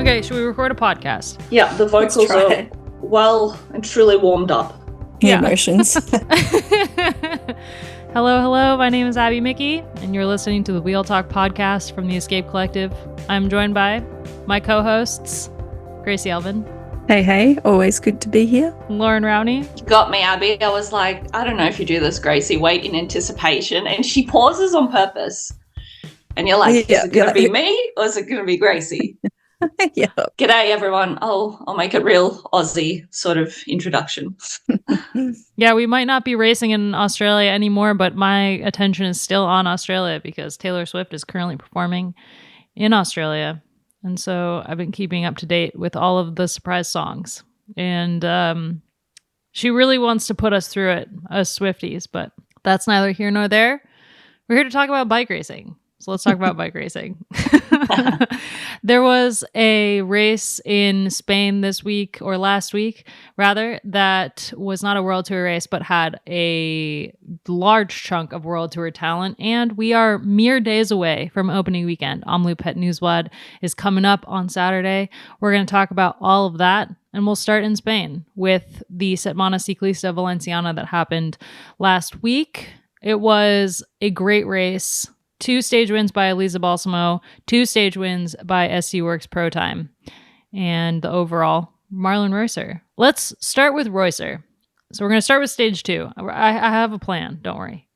Okay, should we record a podcast? Yeah, the vocals are well and truly warmed up. Yeah. Emotions. Hello, my name is Abby Mickey, and you're listening to the Wheel Talk podcast from the Escape Collective. I'm joined by my co-hosts, Gracie Elvin. Hey, always good to be here. Loren Rowney. You got me, Abby. I was like, I don't know if you do this, Gracie. Wait in anticipation. And she pauses on purpose. And you're like, is it going to be me or is it going to be Gracie? Yeah. G'day, everyone. I'll make it real Aussie sort of introduction. Yeah, we might not be racing in Australia anymore, but my attention is still on Australia because Taylor Swift is currently performing in Australia. And so I've been keeping up to date with all of the surprise songs. And she really wants to put us through it, us Swifties, but that's neither here nor there. We're here to talk about bike racing. So let's talk about bike racing. There was a race in Spain this week, or last week, rather, that was not a World Tour race, but had a large chunk of World Tour talent. And we are mere days away from opening weekend. Omloop Het Nieuwsblad is coming up on Saturday. We're going to talk about all of that. And we'll start in Spain with the Setmana Ciclista Valenciana that happened last week. It was a great race. 2 stage wins by Elisa Balsamo, 2 stage wins by SC Works Pro Time, and the overall Marlon Reusser. Let's start with Reusser. So we're going to start with stage 2. I have a plan. Don't worry.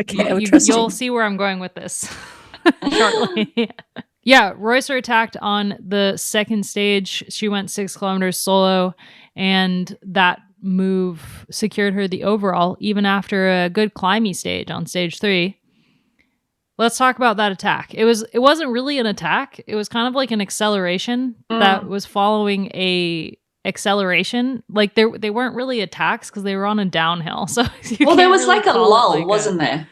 Okay, You'll see where I'm going with this shortly. Yeah, Reusser attacked on the second stage. She went 6 kilometers solo, and that move secured her the overall, even after a good climby stage on stage 3. Let's talk about that attack. It wasn't really an attack. It was kind of like an acceleration that was following a acceleration. Like they weren't really attacks because they were on a downhill. So there was really like a lull, wasn't there?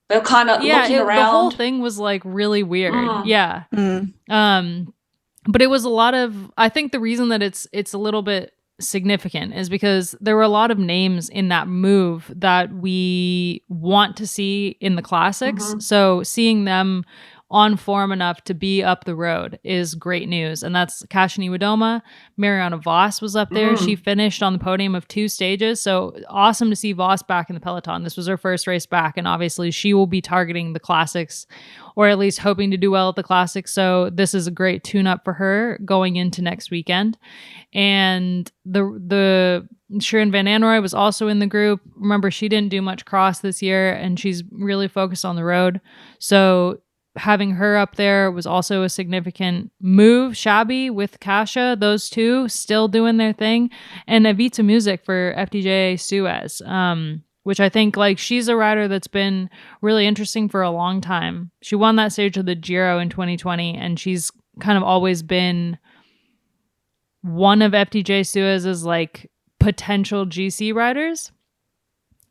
They were kind of looking around. The whole thing was like really weird. Yeah. But it was a lot of. I think the reason that it's a little bit significant is because there were a lot of names in that move that we want to see in the classics. So seeing them on form enough to be up the road is great news. And that's Kasia Niewiadoma. Marianne Vos was up there. She finished on the podium of 2 stages. So awesome to see Vos back in the peloton. This was her first race back. And obviously she will be targeting the classics, or at least hoping to do well at the classics. So this is a great tune-up for her going into next weekend. And the Shirin Van Anrooy was also in the group. Remember, she didn't do much cross this year, and she's really focused on the road. So having her up there was also a significant move. Shabby with Kasia, those two still doing their thing. And Evita Music for FDJ Suez, which I think like she's a rider that's been really interesting for a long time. She won that stage of the Giro in 2020, and she's kind of always been one of FDJ Suez's like potential GC riders.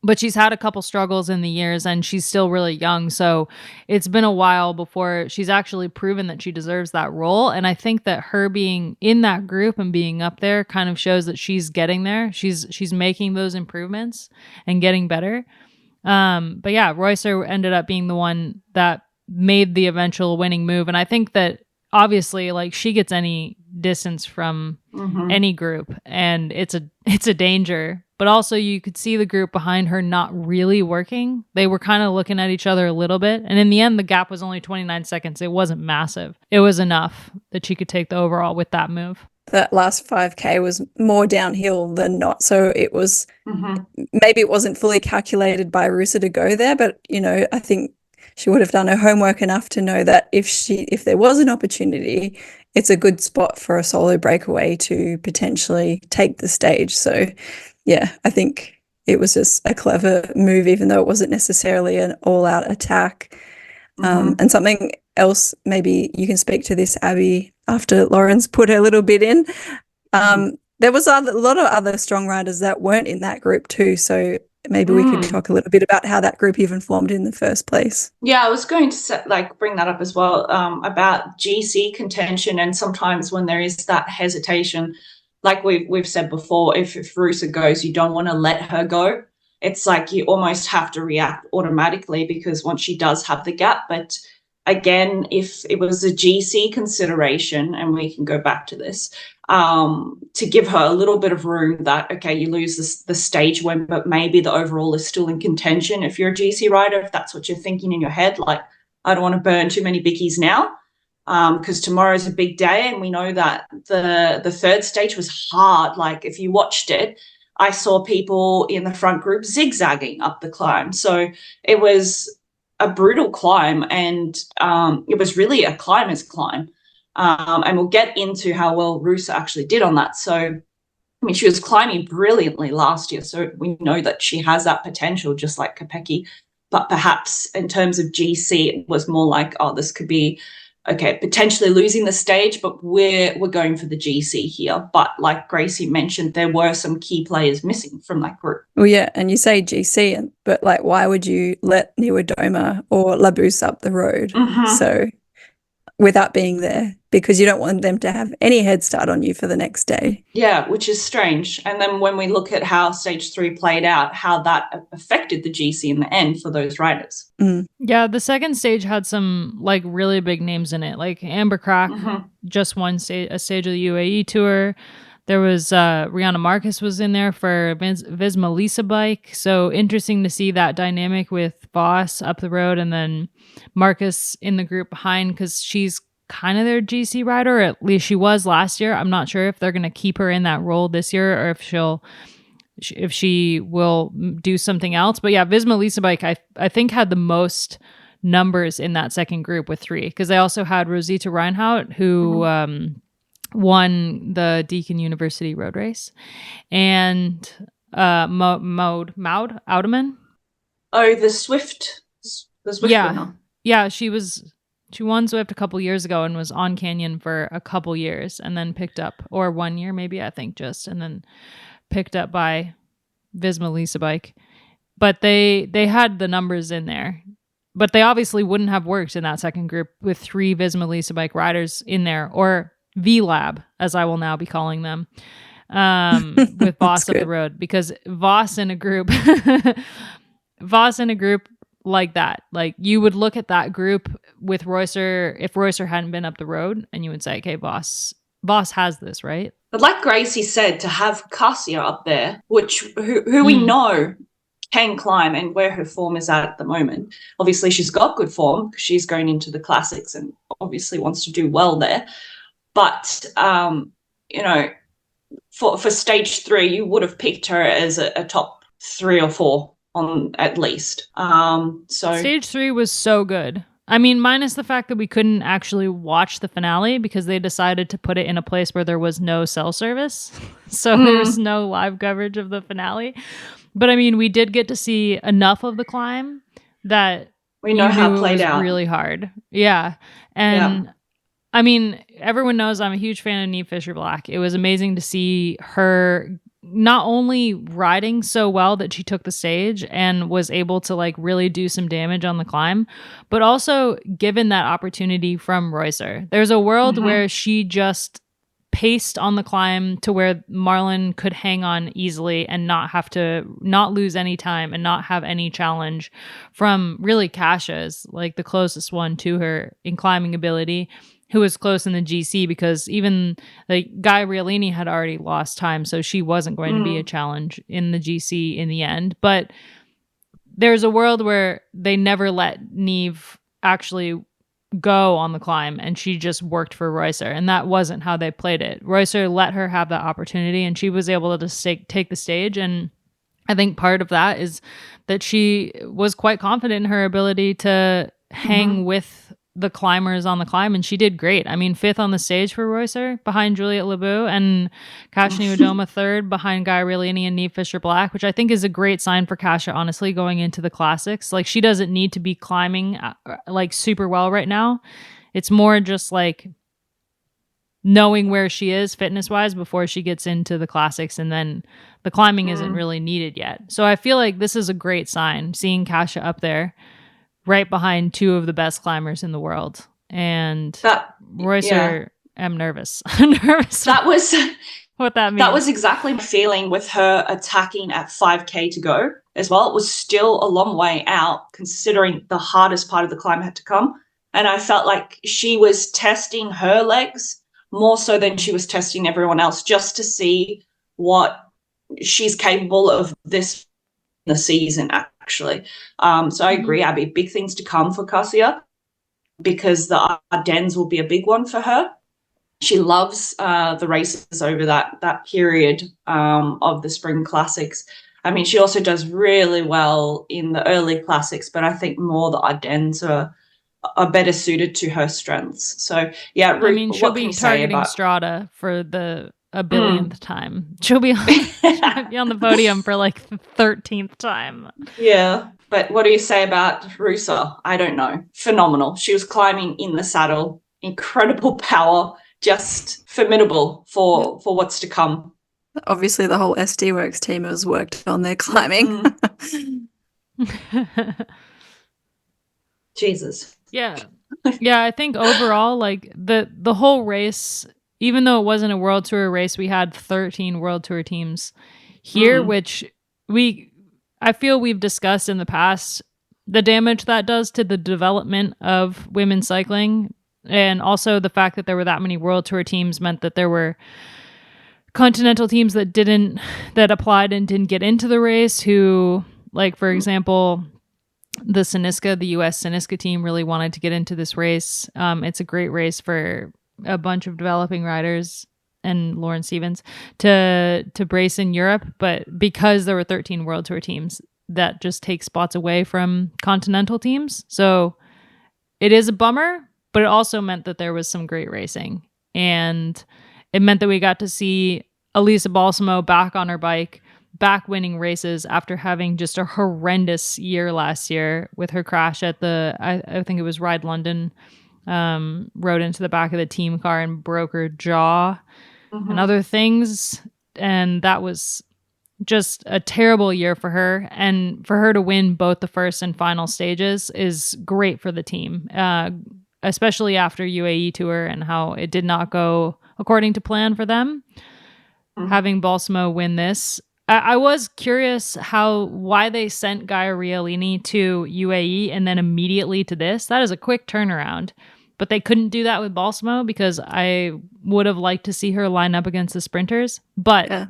But she's had a couple struggles in the years, and she's still really young. So it's been a while before she's actually proven that she deserves that role. And I think that her being in that group and being up there kind of shows that she's getting there. She's making those improvements and getting better. But yeah, Reusser ended up being the one that made the eventual winning move. And I think that obviously like she gets any distance from any group, and it's a danger. But also you could see the group behind her not really working. They were kind of looking at each other a little bit. And in the end, the gap was only 29 seconds. It wasn't massive. It was enough that she could take the overall with that move. That last 5K was more downhill than not. So it was, maybe it wasn't fully calculated by Reusser to go there. But, you know, I think she would have done her homework enough to know that if there was an opportunity, it's a good spot for a solo breakaway to potentially take the stage. So yeah, I think it was just a clever move, even though it wasn't necessarily an all-out attack. And something else, maybe you can speak to this, Abby, after Lauren's put her little bit in. There was a lot of other strong riders that weren't in that group too, so maybe we could talk a little bit about how that group even formed in the first place. Yeah, I was going to bring that up as well, about GC contention, and sometimes when there is that hesitation, like we've said before, if Reusser goes, you don't want to let her go. It's like you almost have to react automatically because once she does have the gap. But again, if it was a GC consideration, and we can go back to this, to give her a little bit of room that, okay, you lose the stage win, but maybe the overall is still in contention. If you're a GC rider, if that's what you're thinking in your head, like, I don't want to burn too many bickies now, because tomorrow's a big day, and we know that the third stage was hard. Like, if you watched it, I saw people in the front group zigzagging up the climb. So it was a brutal climb, and it was really a climber's climb. And we'll get into how well Rusa actually did on that. So, I mean, she was climbing brilliantly last year, so we know that she has that potential, just like Kopecky. But perhaps in terms of GC, it was more like, oh, this could be, okay, potentially losing the stage, but we're going for the GC here. But like Gracie mentioned, there were some key players missing from that group. Well, yeah, and you say GC, but like, why would you let Niwadoma or Labus up the road? So without being there, because you don't want them to have any head start on you for the next day. Yeah, which is strange. And then when we look at how stage 3 played out, how that affected the GC in the end for those riders. Yeah, the second stage had some like really big names in it. Like Amber Crack just won a stage of the UAE Tour. There was Rihanna Marcus was in there for Visma Lisa bike. So interesting to see that dynamic with Voss up the road, and then Marcus in the group behind, because she's kind of their GC rider, or at least she was last year. I'm not sure if they're going to keep her in that role this year, or if she will do something else. But yeah, Visma Lisa bike, I think had the most numbers in that second group with 3, because they also had Rosita Reinhardt, who won the Deakin University road race, and Maud Oudeman. Oh, the Swift winner. Yeah, she won Swift a couple years ago and was on Canyon for a couple years, and then picked up, or 1 year maybe, I think, and then picked up by Visma Lisa bike. But they had the numbers in there. But they obviously wouldn't have worked in that second group with 3 Visma Lisa bike riders in there, or V-Lab, as I will now be calling them, with Voss up the road, because Voss in a group like that, like, you would look at that group with Reusser, if Reusser hadn't been up the road, and you would say, okay, Voss has this, right? But like Gracie said, to have Cassia up there, who we know can climb, and where her form is at the moment. Obviously, she's got good form because she's going into the classics and obviously wants to do well there. But, for stage 3, you would have picked her as a top 3 or 4 on at least. So stage 3 was so good. I mean, minus the fact that we couldn't actually watch the finale because they decided to put it in a place where there was no cell service. So there's no live coverage of the finale. But I mean, we did get to see enough of the climb that we know how it played out. Really hard. Yeah. And I mean, everyone knows I'm a huge fan of Neve Fisher-Black. It was amazing to see her not only riding so well that she took the stage and was able to like really do some damage on the climb, but also given that opportunity from Reusser. There's a world where she just paced on the climb to where Marlon could hang on easily and not lose any time and not have any challenge from really Kasha's, like the closest one to her in climbing ability, who was close in the GC, because even like Guy Riolini had already lost time, so she wasn't going to be a challenge in the GC in the end. But there's a world where they never let Neve actually go on the climb, and she just worked for Reusser, and that wasn't how they played it. Reusser let her have that opportunity, and she was able to take the stage. And I think part of that is that she was quite confident in her ability to hang with the climbers on the climb, and she did great. I mean, 5th on the stage for Reusser behind Juliet Lebeau, and Kasia Niewedoma 3rd behind Guy Riolini and Neve Fisher-Black, which I think is a great sign for Kasia, honestly, going into the classics. Like, she doesn't need to be climbing like super well right now. It's more just like knowing where she is fitness wise before she gets into the classics, and then the climbing isn't really needed yet. So I feel like this is a great sign, seeing Kasia up there right behind 2 of the best climbers in the world. And Reusser, I'm nervous. I'm nervous. That was what that means. That was exactly my feeling with her attacking at 5K to go as well. It was still a long way out, considering the hardest part of the climb had to come. And I felt like she was testing her legs more so than she was testing everyone else, just to see what she's capable of this the season, actually. So I agree, Abby, big things to come for Cassia, because the Ardennes will be a big one for her. She loves the races over that period of the spring classics. I mean, she also does really well in the early classics, but I think more the Ardennes are better suited to her strengths. So, yeah, Ruth, I mean, she'll be targeting Strada for a billionth time. She'll be on the podium for like the 13th time. Yeah. But what do you say about Rusa? I don't know. Phenomenal. She was climbing in the saddle. Incredible power. Just formidable for what's to come. Obviously, the whole SD Works team has worked on their climbing. Jesus. Yeah. Yeah, I think overall, like the whole race, even though it wasn't a World Tour race, we had 13 World Tour teams here, which I feel we've discussed in the past the damage that does to the development of women's cycling. And also the fact that there were that many World Tour teams meant that there were continental teams that applied and didn't get into the race, who, like, for example, the Synisca, the US Synisca team really wanted to get into this race. It's a great race for a bunch of developing riders and Lauren Stevens to brace in Europe. But because there were 13 World Tour teams, that just takes spots away from continental teams. So it is a bummer, but it also meant that there was some great racing. And it meant that we got to see Elisa Balsamo back on her bike, back winning races after having just a horrendous year last year with her crash at I think it was Ride London, rode into the back of the team car and broke her jaw and other things. And that was just a terrible year for her. And for her to win both the first and final stages is great for the team, especially after UAE Tour and how it did not go according to plan for them. Having Balsamo win this, I was curious why they sent Gaia Rialini to UAE and then immediately to this. That is a quick turnaround, but they couldn't do that with Balsamo because I would have liked to see her line up against the sprinters. But yeah.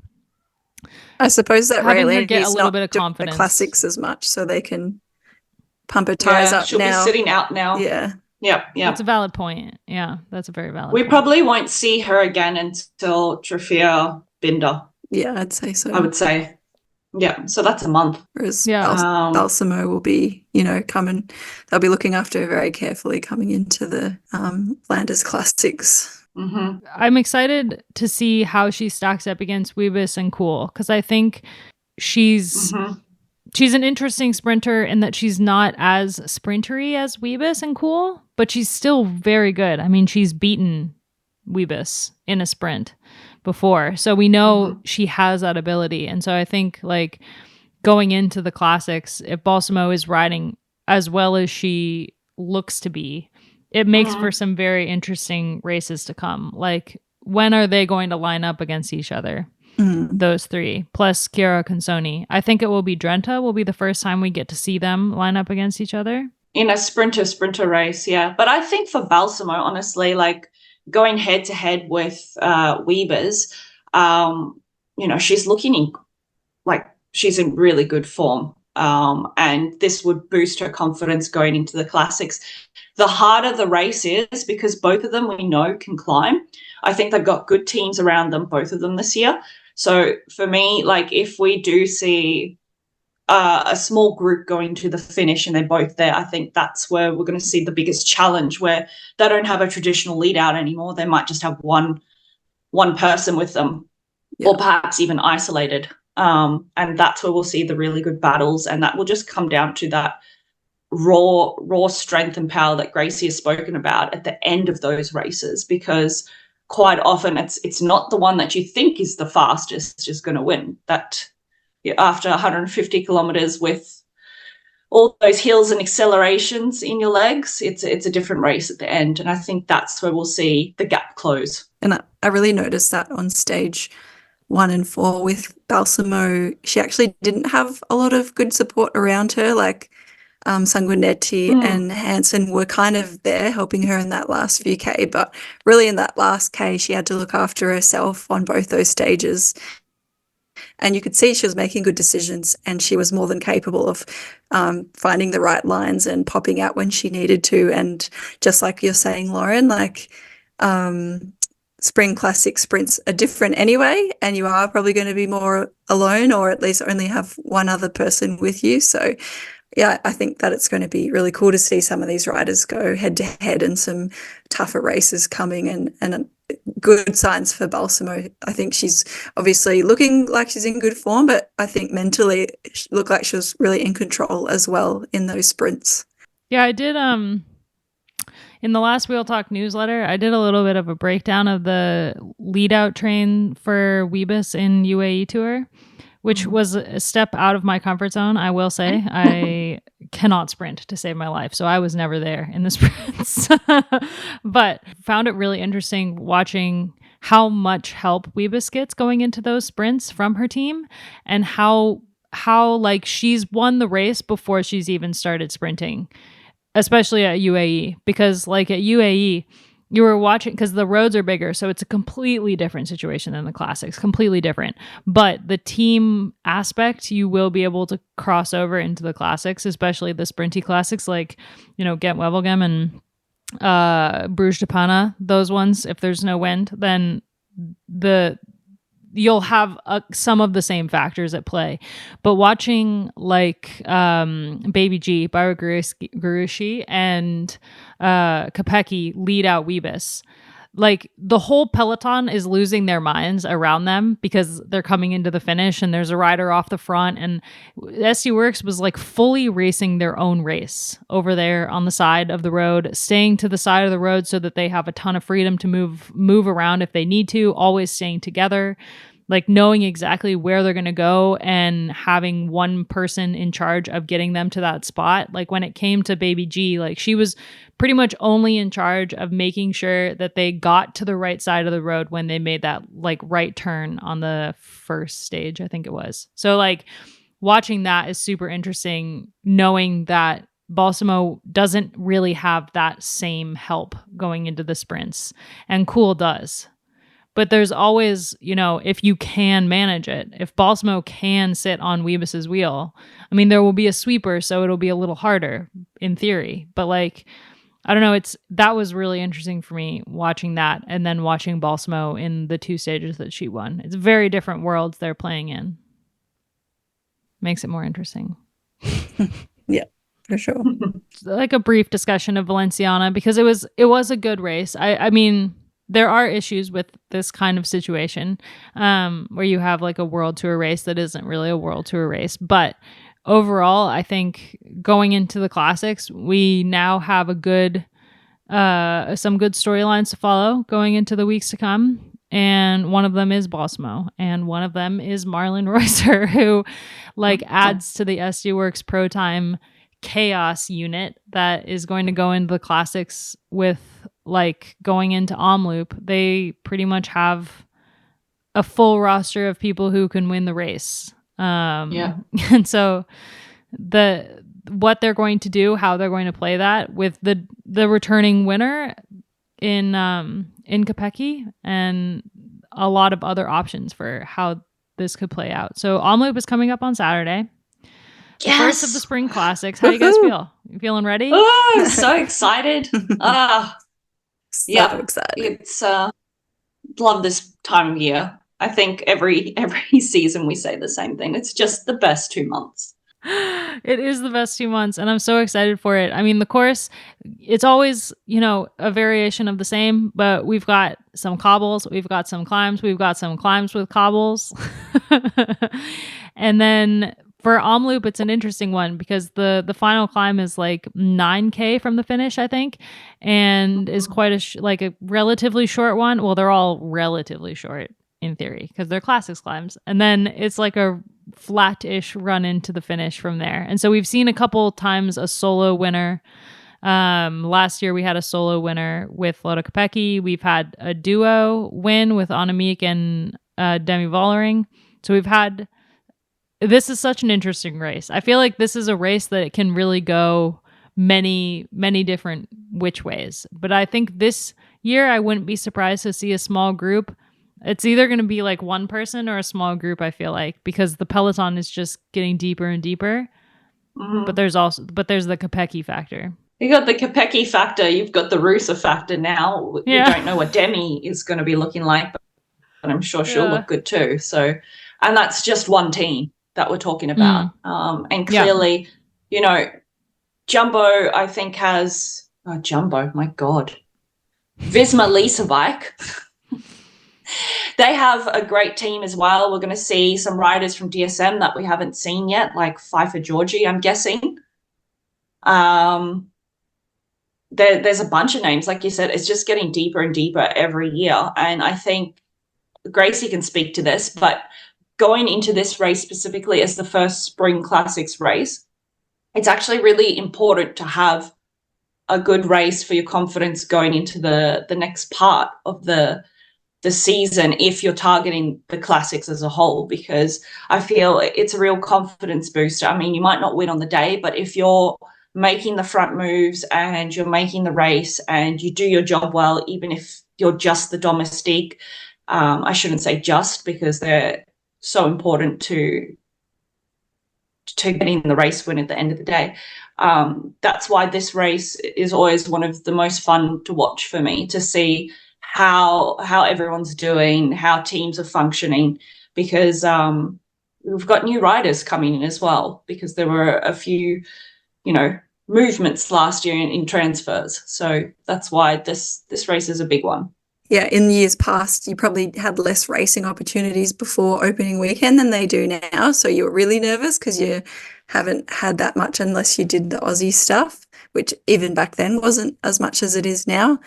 I suppose that Rialini get a little not bit of confidence. The classics as much, so they can pump her tires up she'll now. Be sitting out now. Yeah. Yeah. That's a valid point. Yeah, that's a very valid point. We probably won't see her again until Trofeo Binder. Yeah, I'd say so. I would say. Yeah, so that's a month. Whereas Balsamo will be, coming. They'll be looking after her very carefully coming into the Flanders Classics. I'm excited to see how she stacks up against Wiebes and Kuhl, because I think she's an interesting sprinter in that she's not as sprintery as Wiebes and Kuhl, but she's still very good. I mean, she's beaten Wiebes in a sprint before, so we know she has that ability. And so I think, like, going into the classics, if Balsamo is riding as well as she looks to be, it makes for some very interesting races to come. Like, when are they going to line up against each other? Those three, plus Chiara Consoni. I think it will be Drenthe will be the first time we get to see them line up against each other. In a sprinter race, yeah. But I think for Balsamo, honestly, like, going head-to-head with Wiebes, she's looking she's in really good form. And this would boost her confidence going into the classics. The harder the race is, because both of them we know can climb, I think they've got good teams around them, both of them this year. So for me, like, if we do see a small group going to the finish and they're both there, I think that's where we're going to see the biggest challenge, where they don't have a traditional lead out anymore. They might just have one person with them, or perhaps even isolated. And that's where we'll see the really good battles. And that will just come down to that raw strength and power that Gracie has spoken about at the end of those races, because quite often it's not the one that you think is the fastest just going to win. That after 150 kilometers with all those hills and accelerations in your legs, it's a different race at the end. And I think that's where we'll see the gap close. And I really noticed that on stage 1 and 4 with Balsamo, she actually didn't have a lot of good support around her. Like, Sanguinetti and Hansen were kind of there helping her in that last few K, but really in that last K, she had to look after herself on both those stages. And you could see she was making good decisions, and she was more than capable of finding the right lines and popping out when she needed to. And just like you're saying, Loren, like Spring Classic sprints are different anyway, and you are probably going to be more alone, or at least only have one other person with you. So yeah, I think that it's going to be really cool to see some of these riders go head to head, and some tougher races coming, and good signs for Balsamo. I think she's obviously looking like she's in good form, but I think mentally she looked like she was really in control as well in those sprints. Yeah, I did in the last Wheel Talk newsletter, I did a little bit of a breakdown of the lead out train for Weebus in UAE Tour, which was a step out of my comfort zone, I will say. I cannot sprint to save my life, so I was never there in the sprints. But found it really interesting watching how much help Weebus gets going into those sprints from her team, and how like she's won the race before she's even started sprinting, especially at UAE, because like at UAE, you were watching, because the roads are bigger, so it's a completely different situation than the classics, completely different. But the team aspect, you will be able to cross over into the classics, especially the sprinty classics, like, you know, Gent Wevelgem and Bruges de Pana, those ones. If there's no wind, then you'll have some of the same factors at play. But watching like Baby G, Byra Gurushi, and Kopecky lead out Weebus, like the whole peloton is losing their minds around them, because they're coming into the finish and there's a rider off the front, and SD Works was like fully racing their own race over there on the side of the road, staying to the side of the road so that they have a ton of freedom to move around if they need to, always staying together, like knowing exactly where they're going to go and having one person in charge of getting them to that spot. Like when it came to Baby G, like she was pretty much only in charge of making sure that they got to the right side of the road when they made that like right turn on the first stage, I think it was. So like watching that is super interesting, knowing that Balsamo doesn't really have that same help going into the sprints, and Cool does. But there's always, you know, if you can manage it, if Balsamo can sit on Weebus's wheel, I mean, there will be a sweeper, so it'll be a little harder in theory. But like, I don't know, that was really interesting for me watching that, and then watching Balsamo in the 2 stages that she won. It's very different worlds they're playing in. Makes it more interesting. Yeah, for sure. Like a brief discussion of Valenciana, because it was a good race. I mean, there are issues with this kind of situation where you have like a World Tour race that isn't really a World Tour race. But overall, I think going into the classics, we now have some good storylines to follow going into the weeks to come. And one of them is Balsamo, and one of them is Marlon Reusser, who like adds to the SD Works Pro Time chaos unit that is going to go into the classics with like going into Omloop. They pretty much have a full roster of people who can win the race. And so what they're going to do, how they're going to play that with the returning winner in Kopecky, and a lot of other options for how this could play out. So Omloop is coming up on Saturday. The first of the spring classics. How do you guys feel? You feeling ready? Oh, I'm so excited. So excited. It's love this time of year. I think every season we say the same thing. It's just the best 2 months. It is the best 2 months, and I'm so excited for it. I mean, the course, it's always, you know, a variation of the same, but we've got some cobbles, we've got some climbs, we've got some climbs with cobbles. And then for Omloop, it's an interesting one, because the final climb is like 9K from the finish, I think, and is quite a relatively short one. Well, they're all relatively short in theory, because they're classics climbs. And then it's like a flat-ish run into the finish from there. And so we've seen a couple times a solo winner. Last year we had a solo winner with Lotte Kopecky. We've had a duo win with Annemiek and Demi Vollering. So we've had this is such an interesting race. I feel like this is a race that can really go many, many different which ways. But I think this year I wouldn't be surprised to see a small group. It's either going to be like one person or a small group, I feel like, because the peloton is just getting deeper and deeper. Mm-hmm. But there's the Kopecky factor. You got the Kopecky factor. You've got the Rusa factor now. Yeah. We don't know what Demi is going to be looking like, but I'm sure she'll look good too. So, and that's just one team that we're talking about. And clearly, you know, Jumbo, I think Jumbo, my God. Visma Lisa Bike. They have a great team as well. We're going to see some riders from DSM that we haven't seen yet, like Pfeiffer Georgie, I'm guessing. There's a bunch of names. Like you said, it's just getting deeper and deeper every year. And I think Gracie can speak to this, but going into this race specifically as the first Spring Classics race, it's actually really important to have a good race for your confidence going into the next part of the season if you're targeting the classics as a whole, because I feel it's a real confidence booster. I mean, you might not win on the day, but if you're making the front moves and you're making the race and you do your job well, even if you're just the domestique, I shouldn't say just, because they're so important to getting the race win at the end of the day. That's why this race is always one of the most fun to watch for me, to see how everyone's doing, how teams are functioning, because we've got new riders coming in as well, because there were a few, you know, movements last year in transfers. So that's why this race is a big one. Yeah, in years past, you probably had less racing opportunities before opening weekend than they do now. So you were really nervous because you haven't had that much unless you did the Aussie stuff, which even back then wasn't as much as it is now.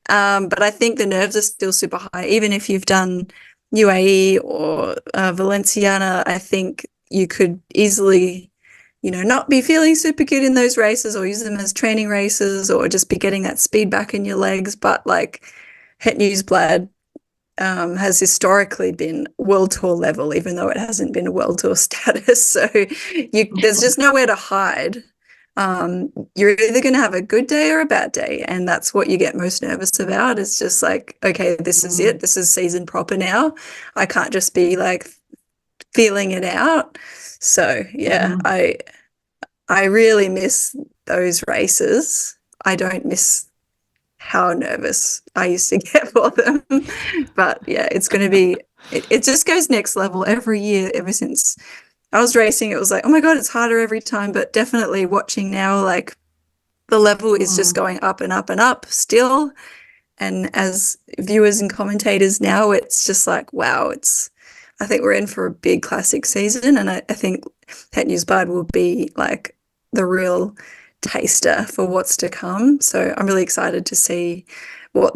But I think the nerves are still super high. Even if you've done UAE or Valenciana, I think you could easily, you know, not be feeling super good in those races or use them as training races or just be getting that speed back in your legs. But like Het Nieuwsblad has historically been World Tour level, even though it hasn't been a World Tour status. So there's just nowhere to hide. You're either going to have a good day or a bad day, and that's what you get most nervous about. It's just like, okay, this is it. This is season proper now. I can't just be like feeling it out. So yeah, I really miss those races. I don't miss how nervous I used to get for them. But yeah, it's going to be, it just goes next level every year. Ever since I was racing, it was like, oh my God, it's harder every time. But definitely watching now, like the level is just going up and up and up still. And as viewers and commentators now, it's just like, wow, I think we're in for a big classic season. And I think Het Nieuwsblad will be like the real taster for what's to come. So I'm really excited to see what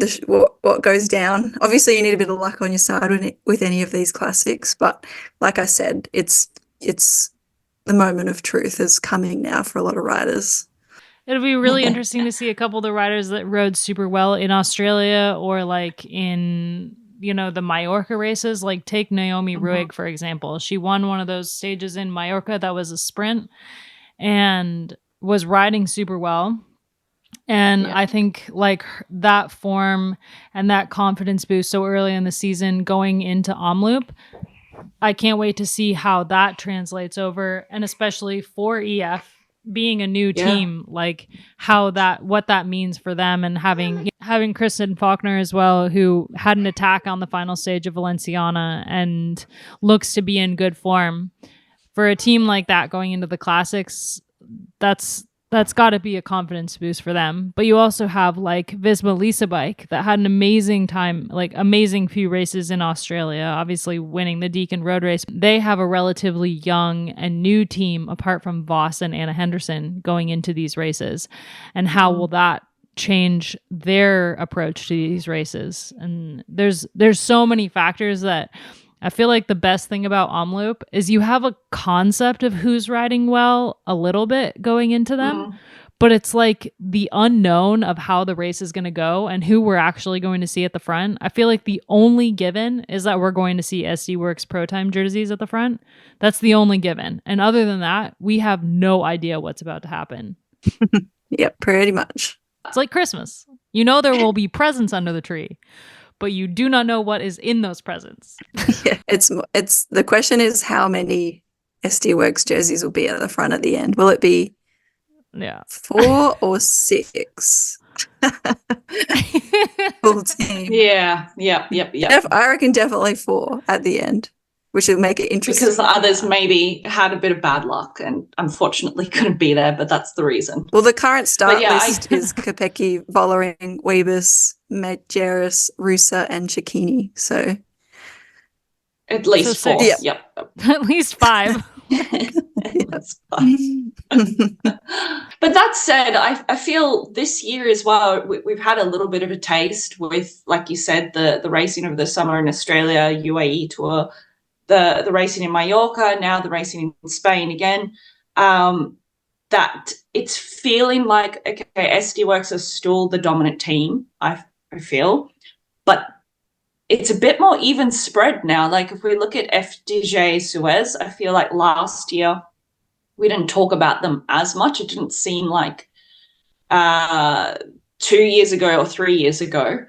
goes down. Obviously, you need a bit of luck on your side with any of these classics, but like I said, it's the moment of truth is coming now for a lot of riders. It'll be really interesting to see a couple of the riders that rode super well in Australia or like in, you know, the Mallorca races. Like take Naomi Ruig, for example. She won one of those stages in Mallorca that was a sprint and was riding super well. And I think like that form and that confidence boost so early in the season going into Omloop, I can't wait to see how that translates over, and especially for EF being a new team, like what that means for them, and having Kristen Faulkner as well, who had an attack on the final stage of Valenciana and looks to be in good form. For a team like that going into the classics, that's got to be a confidence boost for them. But you also have like Visma Lisa Bike that had an amazing time, like amazing few races in Australia, obviously winning the Deakin Road Race. They have a relatively young and new team apart from Voss and Anna Henderson going into these races. And how will that change their approach to these races? And there's so many factors that I feel like the best thing about Omloop is you have a concept of who's riding well a little bit going into them, but it's like the unknown of how the race is going to go and who we're actually going to see at the front. I feel like the only given is that we're going to see SD Works Pro Time jerseys at the front. That's the only given. And other than that, we have no idea what's about to happen. Yep, pretty much. It's like Christmas. You know there will be presents under the tree, but you do not know what is in those presents. Yeah, it's the question is how many SD Works jerseys will be at the front at the end. Will it be 4 or 6? Full team. Yeah. Yep. I reckon definitely 4 at the end, which will make it interesting. Because the others maybe had a bit of bad luck and unfortunately couldn't be there, but that's the reason. Well, the current start list is Kopecky, Vollering, Weibus, Medjeris, Rusa, and Cecchini. So at least 4. Yep. At least 5. That's fine. But that said, I feel this year as well, we've had a little bit of a taste with, like you said, the racing over the summer in Australia, UAE tour, the racing in Mallorca, now the racing in Spain again, that it's feeling like, okay, SD Works are still the dominant team, I feel, but it's a bit more even spread now. Like if we look at FDJ Suez, I feel like last year we didn't talk about them as much. It didn't seem like 2 years ago or 3 years ago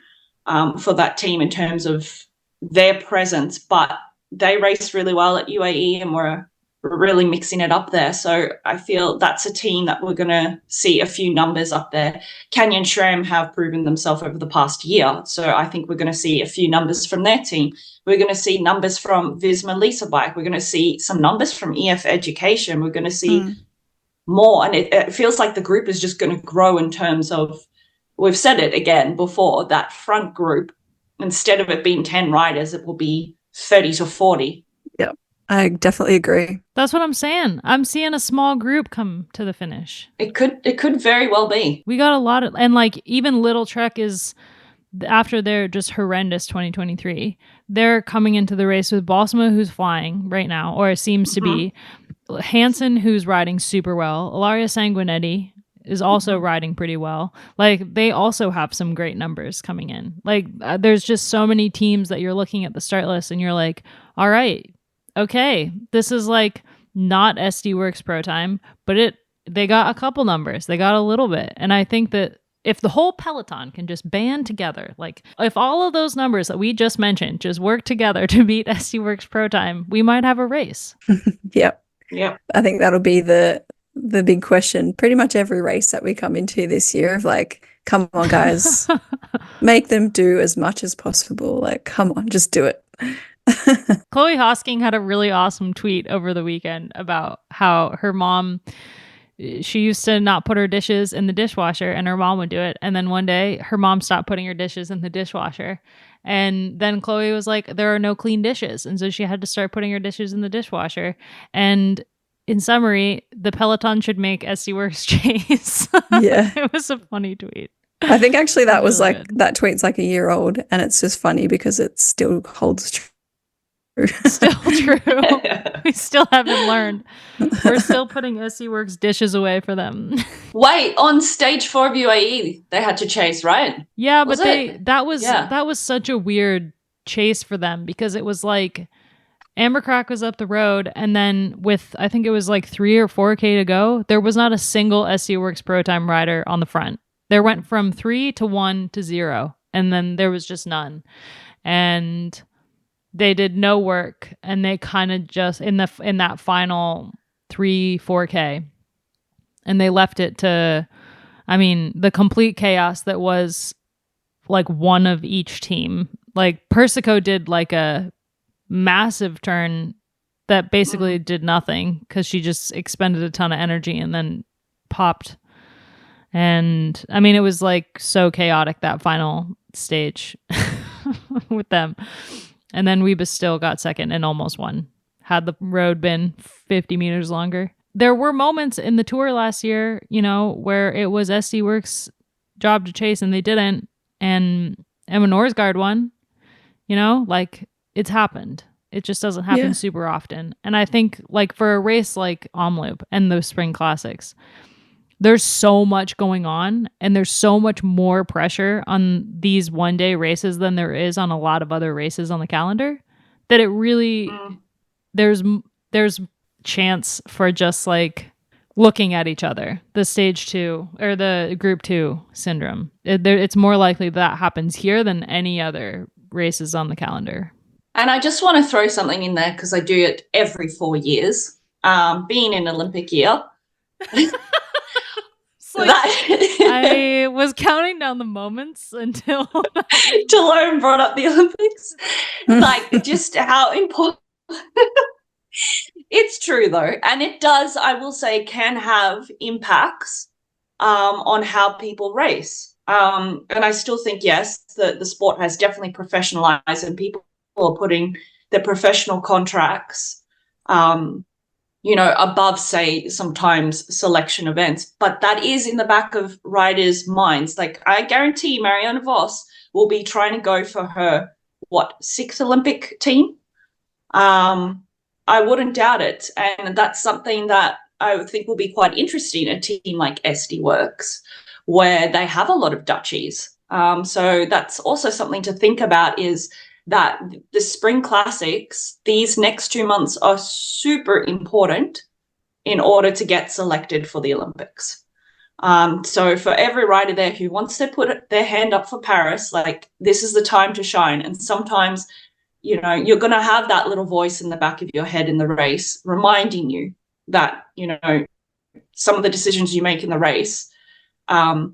for that team in terms of their presence, but they raced really well at UAE and were really mixing it up there. So I feel that's a team that we're going to see a few numbers up there. Canyon SRAM have proven themselves over the past year. So I think we're going to see a few numbers from their team. We're going to see numbers from Visma Lisa Bike. We're going to see some numbers from EF Education. We're going to see more. And it feels like the group is just going to grow in terms of, we've said it again before, that front group, instead of it being 10 riders, it will be 30 to 40. Yep. I definitely agree. That's what I'm saying. I'm seeing a small group come to the finish. It could very well be. We got a lot of, and like even Little Trek is, after their just horrendous 2023, they're coming into the race with Balsamo, who's flying right now, or seems to be. Hansen, who's riding super well. Ilaria Sanguinetti is also riding pretty well. Like they also have some great numbers coming in. Like there's just so many teams that you're looking at the start list and you're like, all right, okay, this is like not SD Works Pro Time, but they got a couple numbers. They got a little bit. And I think that if the whole peloton can just band together, like if all of those numbers that we just mentioned just work together to beat SD Works Pro Time, we might have a race. Yep. I think that'll be the big question pretty much every race that we come into this year of like, come on guys, make them do as much as possible. Like, come on, just do it. Chloe Hosking had a really awesome tweet over the weekend about how her mom, she used to not put her dishes in the dishwasher and her mom would do it. And then one day her mom stopped putting her dishes in the dishwasher. And then Chloe was like, there are no clean dishes. And so she had to start putting her dishes in the dishwasher. And in summary, the peloton should make SD Works chase. Yeah. It was a funny tweet. I think actually that was really like, good. that tweet's like a year old and it's just funny because it still holds true. Still true. We still haven't learned. We're still putting SD Works dishes away for them. Wait, on stage 4 of UAE, they had to chase, right? Yeah, but that was such a weird chase for them because it was like Ambercrack was up the road and then with I think it was like 3 or 4K to go, there was not a single SD Works Pro Time rider on the front. There went from 3 to 1 to 0 and then there was just none. And they did no work and they kind of just in that final 3-4K and they left it to, I mean, the complete chaos that was like one of each team. Like Persico did like a massive turn that basically did nothing because she just expended a ton of energy and then popped. And I mean, it was like so chaotic that final stage with them. And then Weebus still got second and almost won. Had the road been 50 meters longer. There were moments in the tour last year, you know, where it was SD Works' job to chase and they didn't. And Emma Norsgaard won, you know, like it's happened. It just doesn't happen super often. And I think like for a race like Omloop and the Spring Classics, there's so much going on and there's so much more pressure on these one-day races than there is on a lot of other races on the calendar, that it really there's chance for just like looking at each other, the stage 2 or the group 2 syndrome. It's more likely that happens here than any other races on the calendar. And I just want to throw something in there because I do it every 4 years. Being an Olympic year. Like, I was counting down the moments until Loren brought up the Olympics. Like, just how important. It's true, though. And it does, I will say, can have impacts on how people race. And I still think, yes, the sport has definitely professionalized and people are putting their professional contracts above, say, sometimes selection events. But that is in the back of riders' minds. Like, I guarantee Marianne Vos will be trying to go for her, 6th Olympic team? I wouldn't doubt it. And that's something that I would think will be quite interesting, a team like SD Works, where they have a lot of Dutchies. So that's also something to think about, is that the Spring Classics, these next 2 months are super important in order to get selected for the Olympics. So for every rider there who wants to put their hand up for Paris, like, this is the time to shine. And sometimes, you're going to have that little voice in the back of your head in the race reminding you that, some of the decisions you make in the race, are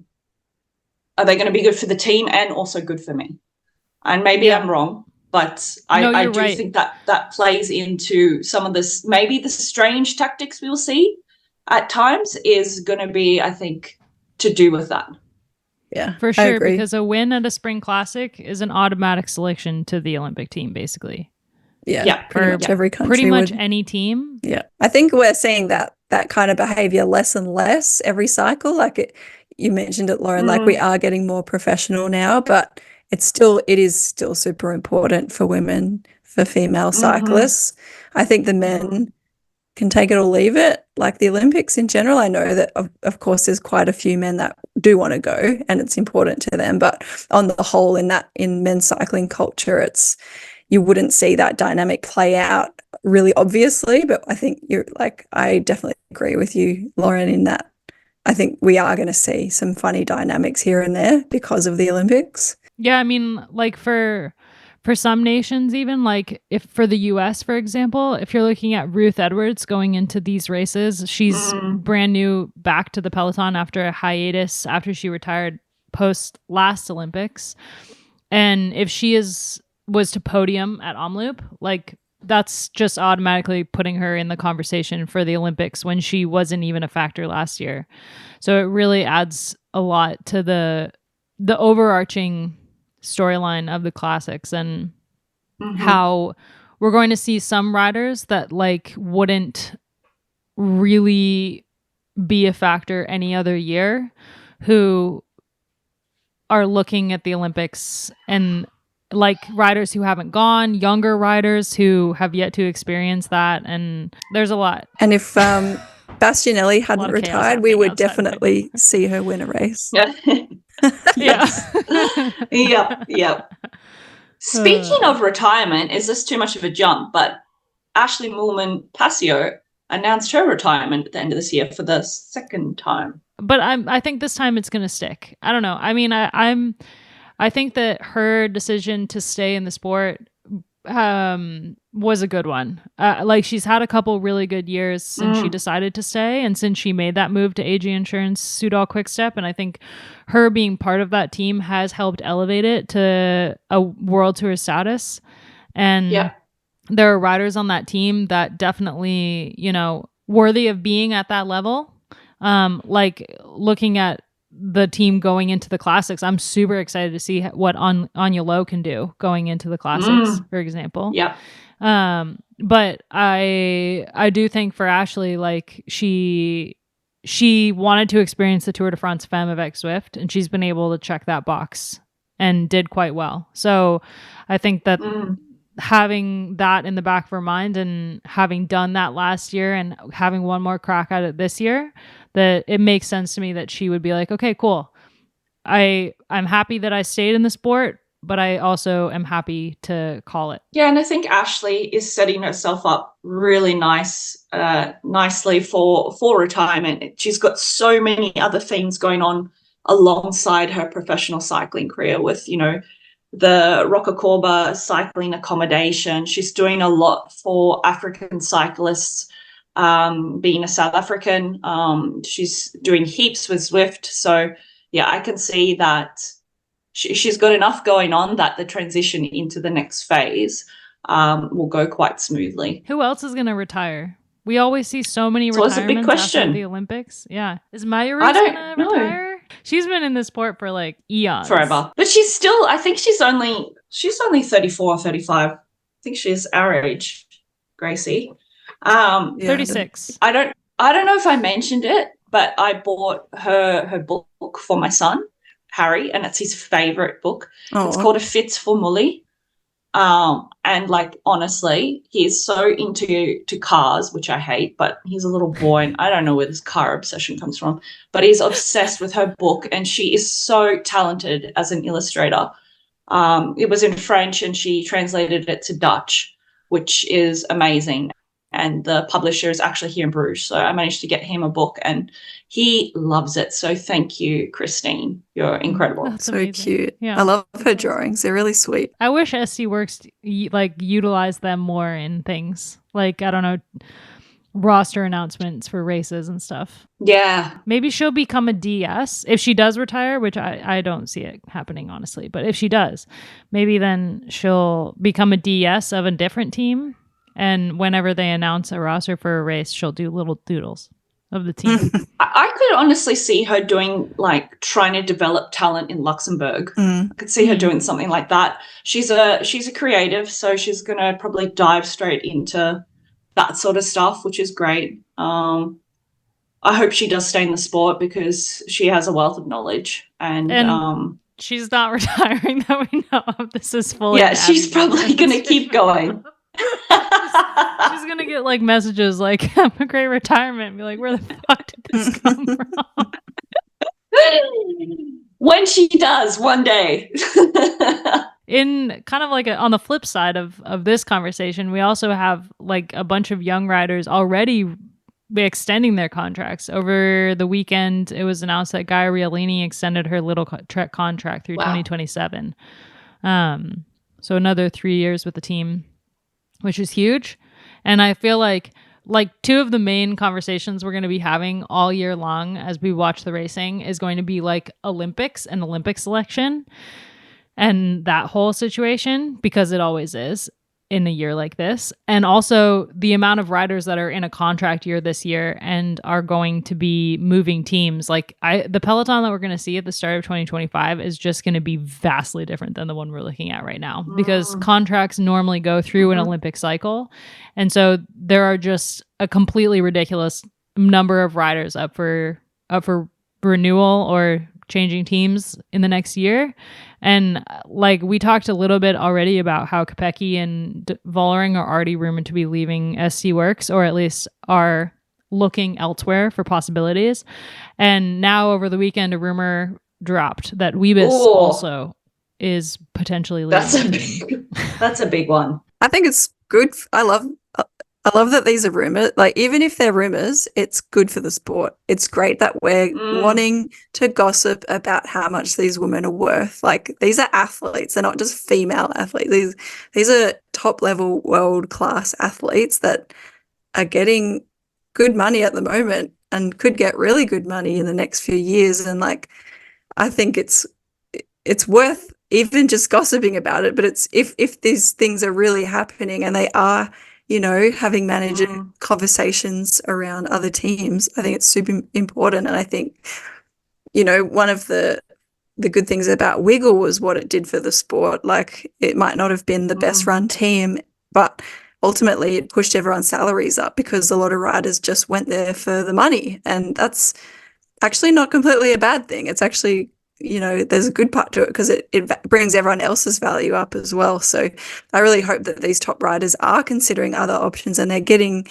they going to be good for the team and also good for me? And maybe I'm wrong, but I do think that plays into some of this, maybe the strange tactics we'll see at times is going to be, I think, to do with that. Yeah, for sure. Because a win at a Spring Classic is an automatic selection to the Olympic team, basically. Yeah, pretty much every country. Pretty much any team. Yeah, I think we're seeing that kind of behavior less and less every cycle. Like you mentioned it, Loren. Like, we are getting more professional now, but it is still super important for women, for female cyclists. I think the men can take it or leave it. Like the Olympics in general, I know that of course there's quite a few men that do want to go and it's important to them, but on the whole in men's cycling culture, you wouldn't see that dynamic play out really obviously. But I think I definitely agree with you, Loren, in that I think we are going to see some funny dynamics here and there because of the Olympics. Yeah, I mean, like for some nations, even like if for the US, for example, if you're looking at Ruth Edwards going into these races, she's brand new back to the peloton after a hiatus after she retired post last Olympics. And if she was to podium at Omloop, like that's just automatically putting her in the conversation for the Olympics when she wasn't even a factor last year. So it really adds a lot to the overarching storyline of the classics and how we're going to see some riders that like wouldn't really be a factor any other year who are looking at the Olympics, and like riders who haven't gone, younger riders who have yet to experience that, and there's a lot. And if Bastianelli hadn't retired, we would definitely see her win a race. Yep. Speaking of retirement, is this too much of a jump? But Ashley Moolman-Passio announced her retirement at the end of this year for the second time. But I think this time it's going to stick. I don't know. I mean, I think that her decision to stay in the sport was a good one. Like she's had a couple really good years since she decided to stay, and since she made that move to AG Insurance Soudal Quickstep, and I think her being part of that team has helped elevate it to a World Tour status. And there are riders on that team that definitely, worthy of being at that level. Like looking at the team going into the classics, I'm super excited to see what Anya Lowe can do going into the classics, for example. But I do think for Ashley, like she wanted to experience the Tour de France Femme avec Zwift, and she's been able to check that box and did quite well. So I think that having that in the back of her mind and having done that last year and having one more crack at it this year, that it makes sense to me that she would be like, okay, cool. I'm happy that I stayed in the sport, but I also am happy to call it. Yeah, and I think Ashley is setting herself up really nicely for retirement. She's got so many other things going on alongside her professional cycling career with, the Rocacorba cycling accommodation. She's doing a lot for African cyclists, being a South African. She's doing heaps with Zwift. So, yeah, I can see that she's got enough going on that the transition into the next phase will go quite smoothly. Who else is going to retire? We always see so many retirements a big question. after the Olympics. Yeah. Is Mayuri going to retire? She's been in the sport for like eons. Forever. But she's still, I think she's only 34 or 35. I think she's our age, Gracie. 36. I don't know if I mentioned it, but I bought her book for my son, Harry, and it's his favorite book. Oh. It's called A Fits for Mully. And like, honestly, he's so into cars, which I hate, but he's a little boy and I don't know where this car obsession comes from, but he's obsessed with her book and she is so talented as an illustrator. It was in French and she translated it to Dutch, which is amazing. And the publisher is actually here in Bruges. So I managed to get him a book and he loves it. So thank you, Christine. You're incredible. That's so amazing. Cute. Yeah. I love her drawings. They're really sweet. I wish SC Works utilize them more in things. Like, I don't know, roster announcements for races and stuff. Yeah. Maybe she'll become a DS if she does retire, which I don't see it happening, honestly. But if she does, maybe then she'll become a DS of a different team. And whenever they announce a roster for a race, she'll do little doodles of the team. I could honestly see her doing, like, trying to develop talent in Luxembourg. I could see her doing something like that. She's a creative, so she's going to probably dive straight into that sort of stuff, which is great. I hope she does stay in the sport because she has a wealth of knowledge. And she's not retiring that we know of. This is fully. Yeah, she's probably going to keep going. She's gonna get like messages like "Have a great retirement." And be like, "Where the fuck did this come from?" When she does, one day. In kind of like on the flip side of this conversation, we also have like a bunch of young riders already extending their contracts. Over the weekend, it was announced that Gaia Rialini extended her Little Trek contract through 2027. So another 3 years with the team, which is huge. And I feel like two of the main conversations we're going to be having all year long as we watch the racing is going to be like Olympics and Olympic selection and that whole situation, because it always is in a year like this. And also the amount of riders that are in a contract year this year and are going to be moving teams. Like the peloton that we're going to see at the start of 2025 is just going to be vastly different than the one we're looking at right now, because contracts normally go through an Olympic cycle. And so there are just a completely ridiculous number of riders up for renewal or changing teams in the next year. And like we talked a little bit already about how Kopecky and Vollering are already rumored to be leaving SC Works, or at least are looking elsewhere for possibilities. And now over the weekend, a rumor dropped that Wiebes also is potentially leaving. That's a big one. I think it's good. I love that these are rumors. Like, even if they're rumors, it's good for the sport. It's great that we're wanting to gossip about how much these women are worth. Like, these are athletes. They're not just female athletes. These are top-level, world-class athletes that are getting good money at the moment and could get really good money in the next few years. And, like, I think it's worth even just gossiping about it. But it's if these things are really happening and they are, having manager conversations around other teams, I think it's super important. And I think, one of the good things about Wiggle was what it did for the sport. Like, it might not have been the best run team, but ultimately it pushed everyone's salaries up because a lot of riders just went there for the money. And that's actually not completely a bad thing. It's actually, there's a good part to it because it brings everyone else's value up as well. So I really hope that these top riders are considering other options and they're getting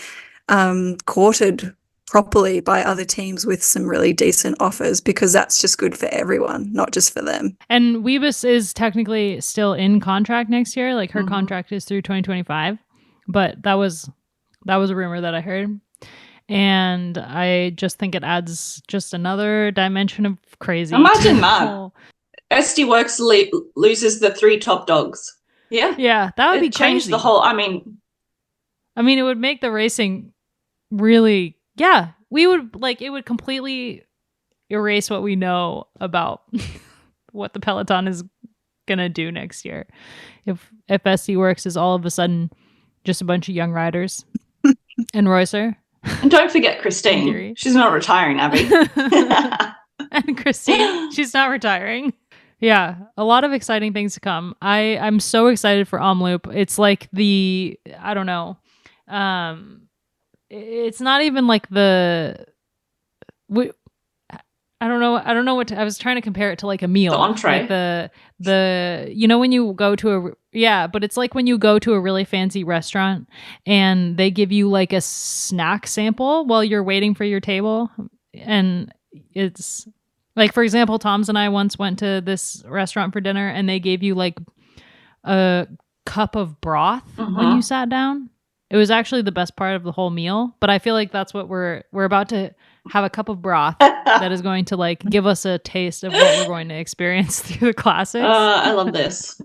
courted properly by other teams with some really decent offers, because that's just good for everyone, not just for them. And Weebus is technically still in contract next year. Like her contract is through 2025, but that was a rumor that I heard. And I just think it adds just another dimension of crazy. Imagine that. SD Works loses the 3 top dogs. Yeah. Yeah, that would be change crazy. the whole, I mean, it would make the racing really, yeah, it would completely erase what we know about what the Peloton is going to do next year. If SD Works is all of a sudden just a bunch of young riders and Reusser. And don't forget Christine. She's not retiring, Abby. And Christine, she's not retiring. Yeah, a lot of exciting things to come. I'm so excited for Omloop. It's like I don't know. It's not even like I don't know what I was trying to compare it to, like a meal. The entree. Like when you go to but it's like when you go to a really fancy restaurant and they give you like a snack sample while you're waiting for your table. And it's like, for example, Tom's and I once went to this restaurant for dinner and they gave you like a cup of broth when you sat down. It was actually the best part of the whole meal, but I feel like that's what we're about to have, a cup of broth that is going to like give us a taste of what we're going to experience through the classics. I love this.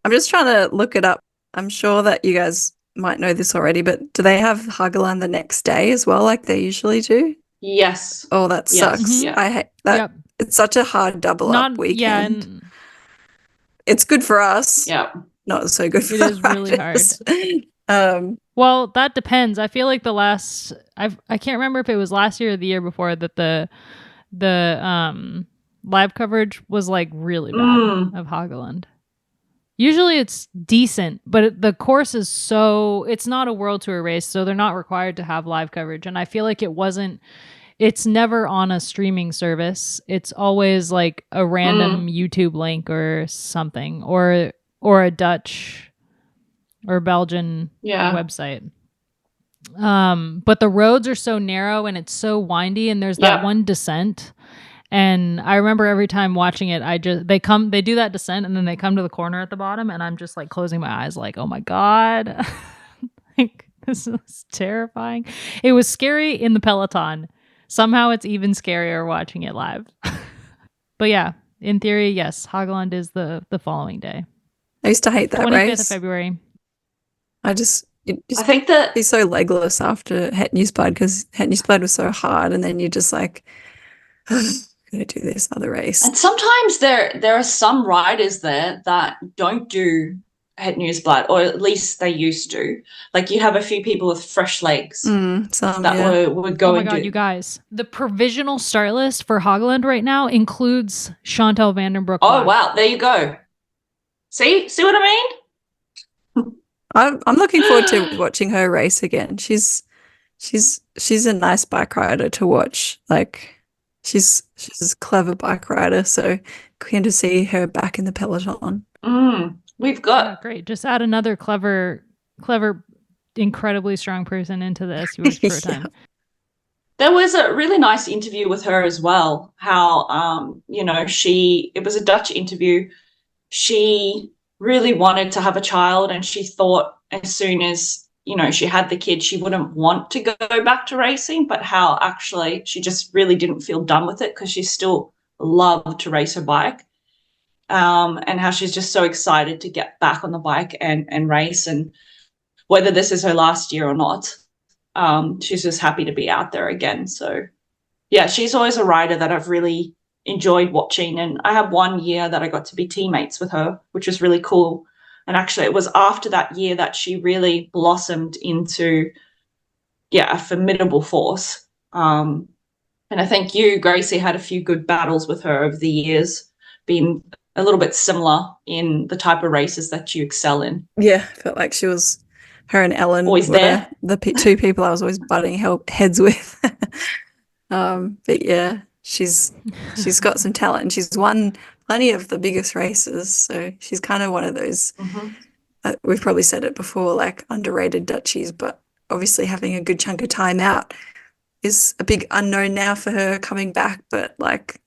I'm just trying to look it up. I'm sure that you guys might know this already, but do they have Hageland the next day as well, like they usually do? Yes. Oh, that sucks. Yeah. I hate that. Yep. It's such a hard double up weekend. Yeah, it's good for us. Yeah. Not so good for it is really hard. Well, that depends. I feel like I can't remember if it was last year or the year before that the live coverage was like really bad of Hageland. Usually it's decent, but the course is it's not a World Tour race, so they're not required to have live coverage. And I feel like it's never on a streaming service. It's always like a random YouTube link or something, or a Dutch or Belgian website. But the roads are so narrow and it's so windy, and there's that one descent. And I remember every time watching it, they do that descent and then they come to the corner at the bottom and I'm just like closing my eyes like, oh my God, like this is terrifying. It was scary in the Peloton. Somehow it's even scarier watching it live. But yeah, in theory, yes, Hageland is the following day. I used to hate that 25th race. of February. I think that he's so legless after Het Nieuwsblad, because Het Nieuwsblad was so hard, and then you're just like, I'm going to do this other race. And sometimes there are some riders there that don't do Het Nieuwsblad, or at least they used to. Like you have a few people with fresh legs would go. Oh my God, you guys! The provisional start list for Hageland right now includes Chantal van den Broek. Oh wow, there you go. See what I mean? I'm looking forward to watching her race again. She's a nice bike rider to watch. Like she's a clever bike rider, so keen to see her back in the peloton. We've got great. Just add another clever, incredibly strong person into the SUX Pro Time. There was a really nice interview with her as well. How it was a Dutch interview. She really wanted to have a child, and she thought as soon as she had the kid, she wouldn't want to go back to racing, but how actually she just really didn't feel done with it because she still loved to race her bike, and how she's just so excited to get back on the bike and race, and whether this is her last year or not, she's just happy to be out there again. So yeah, she's always a rider that I've really enjoyed watching, and I had one year that I got to be teammates with her, which was really cool. And actually it was after that year that she really blossomed into a formidable force, and I think you, Gracie, had a few good battles with her over the years, being a little bit similar in the type of races that you excel in. Yeah, I felt like her and Ellen always were there. The two people I was always butting heads with. But yeah, she's got some talent, and she's won plenty of the biggest races, so she's kind of one of those we've probably said it before, like underrated Dutchies, but obviously having a good chunk of time out is a big unknown now for her coming back, but like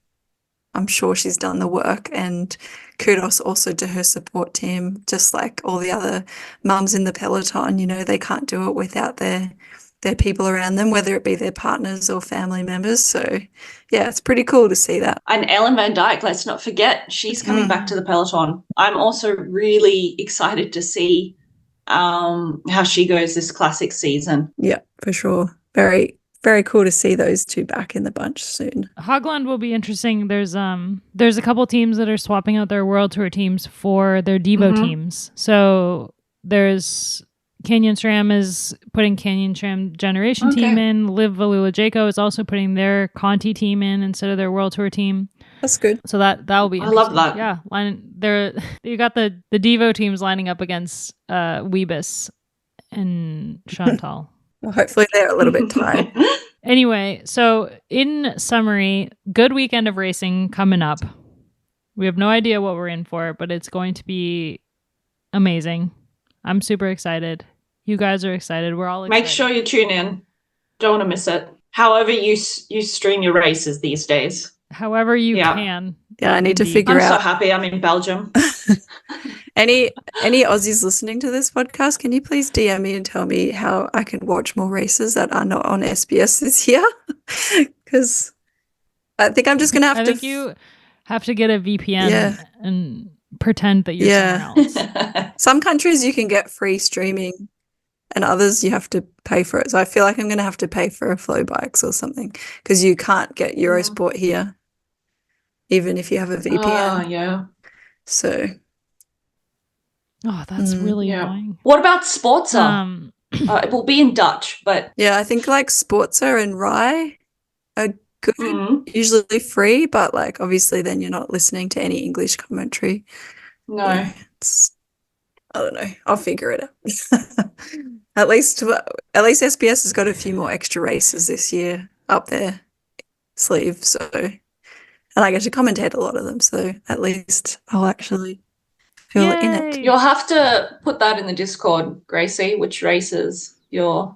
I'm sure she's done the work, and kudos also to her support team, just like all the other mums in the peloton. You know, they can't do it without their people around them, whether it be their partners or family members. So yeah, it's pretty cool to see that. And Ellen Van Dyke, let's not forget, she's coming back to the peloton. I'm also really excited to see how she goes this classic season. Yeah, for sure. Very, very cool to see those two back in the bunch soon. Hageland will be interesting. There's a couple teams that are swapping out their World Tour teams for their Devo teams. So there's Canyon SRAM is putting Canyon SRAM Generation team in. Liv Valula Jaco is also putting their Conti team in instead of their World Tour team. That's good. So that will be interesting. I love that. Yeah. You got the Devo teams lining up against Weebus and Chantal. Well, hopefully they're a little bit tired. Anyway, so in summary, good weekend of racing coming up. We have no idea what we're in for, but it's going to be amazing. I'm super excited. You guys are excited. We're all excited. Make sure you tune in. Don't want to miss it. However you stream your races these days. However you can. Yeah, I need to figure out. I'm so happy I'm in Belgium. Any Aussies listening to this podcast, can you please DM me and tell me how I can watch more races that are not on SBS this year? Because I think I'm just going to have to... I think you have to get a VPN and pretend that you're somewhere else. Some countries you can get free streaming and others you have to pay for it. So I feel like I'm going to have to pay for a Flow Bikes or something because you can't get Eurosport here, even if you have a VPN. Oh, yeah. So... Oh, that's really annoying. What about Sportza? It will be in Dutch, but... Yeah, I think like Sportza and Rai are good, usually free, but like obviously then you're not listening to any English commentary. No. Yeah, I don't know. I'll figure it out. At least SBS has got a few more extra races this year up their sleeve, so... And I get to commentate a lot of them, so at least I'll actually... feel in it. You'll have to put that in the Discord, Gracie, which races you're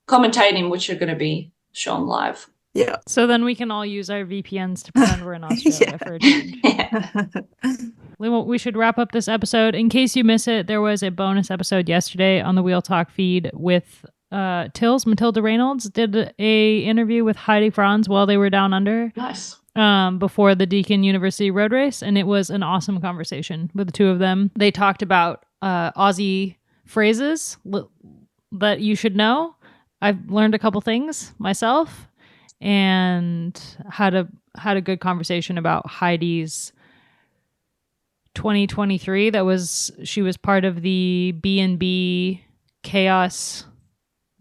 commentating, which are going to be shown live. Yeah. So then we can all use our VPNs to pretend we're in Australia for a change. We should wrap up this episode. In case you miss it, there was a bonus episode yesterday on the Wheel Talk feed with Matilda Reynolds did a interview with Heidi Franz while they were down under. Nice. Before the Deakin University Road Race, and it was an awesome conversation with the two of them. They talked about Aussie phrases that you should know. I've learned a couple things myself, and had a good conversation about Heidi's 2023. She was part of the B&B Chaos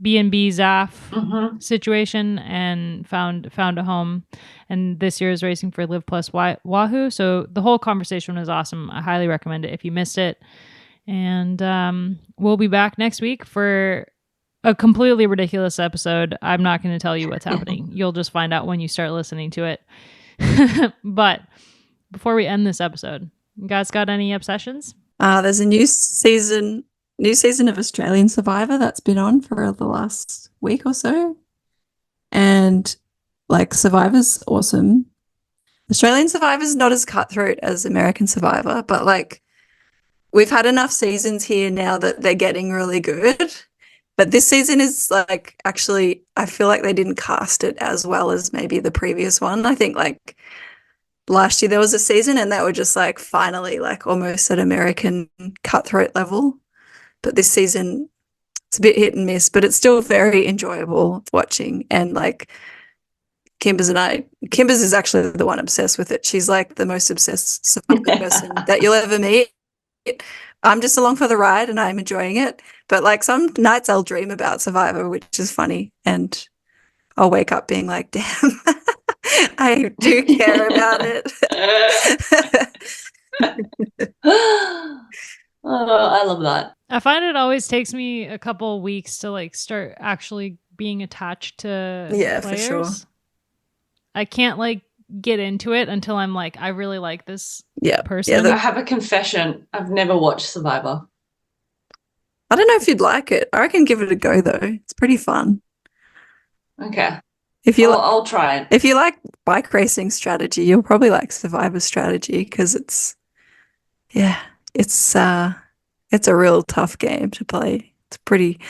B&B ZAF situation and found a home, and this year is racing for Live Plus Wahoo. So the whole conversation was awesome. I highly recommend it if you missed it. And we'll be back next week for a completely ridiculous episode. I'm not going to tell you what's happening. You'll just find out when you start listening to it. But before we end this episode, you guys got any obsessions? There's a new season of Australian Survivor that's been on for the last week or so. And like Survivor's awesome. Australian Survivor's not as cutthroat as American Survivor, but like we've had enough seasons here now that they're getting really good. But this season is like actually I feel like they didn't cast it as well as maybe the previous one. I think like last year there was a season and they were just like finally like almost at American cutthroat level. But this season, it's a bit hit and miss, but it's still very enjoyable watching. And like Kimbers is actually the one obsessed with it. She's like the most obsessed Survivor person that you'll ever meet. I'm just along for the ride and I'm enjoying it. But like some nights I'll dream about Survivor, which is funny. And I'll wake up being like, damn, I do care about it. Oh, I love that. I find it always takes me a couple weeks to like start actually being attached to players. For sure. I can't like get into it until I'm like, I really like this person. I have a confession. I've never watched Survivor. I don't know if you'd like it. I reckon give it a go though. It's pretty fun. Okay. If you I'll try it. If you like bike racing strategy, you'll probably like Survivor strategy because it's a real tough game to play. It's pretty